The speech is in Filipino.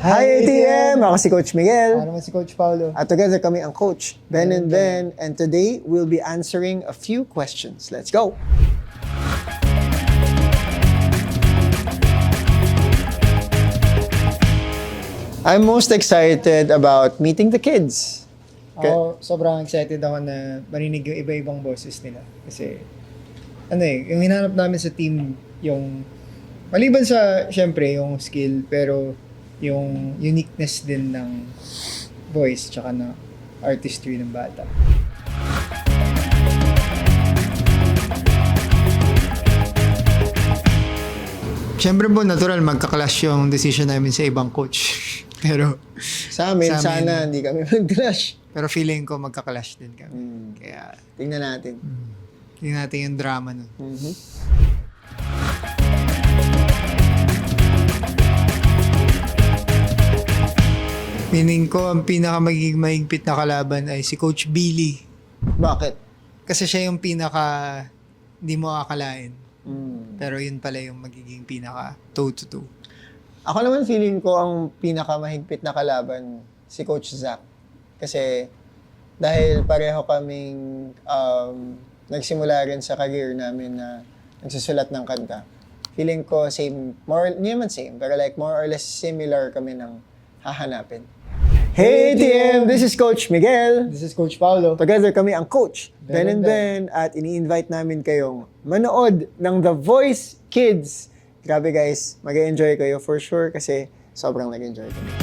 Hi ATM! Ako si Coach Miguel. Ano naman si Coach Paulo? At together kami ang Coach, Ben and Ben. And today, we'll be answering a few questions. Let's go! I'm most excited about meeting the kids. Ako, sobrang excited ako na marinig yung iba-ibang boses nila. Kasi, yung hinanap namin sa team, yung, maliban sa, syempre, yung skill, pero yung uniqueness din ng voice, tsaka na artistry ng bata. Siyempre po, natural, magka-clash yung decision namin sa ibang coach. Pero, Sa amin, Sa amin. sana hindi kami mag-clash. pero feeling ko magka-clash din kami. Kaya, Tingnan natin. tingnan natin yung drama nun. Meaning ko, ang pinaka magiging mahigpit na kalaban ay si Coach Billy. Bakit? Kasi siya yung pinaka hindi mo akalain. Pero yun pala yung magiging pinaka toe-to-toe. Ako naman feeling ko ang pinakamahigpit na kalaban si Coach Zach. Kasi dahil pareho kaming nagsimula rin sa career namin na nagsusulat ng kanta. Feeling ko same, hindi naman same, pero like more or less similar kami ng hahanapin. Hey ATM! This is Coach Miguel. This is Coach Paulo. Together kami ang Coach, Ben Ben and and Ben, at ini-invite namin kayong manood ng The Voice Kids. Grabe guys, mag-enjoy kayo for sure kasi sobrang nag-enjoy kami.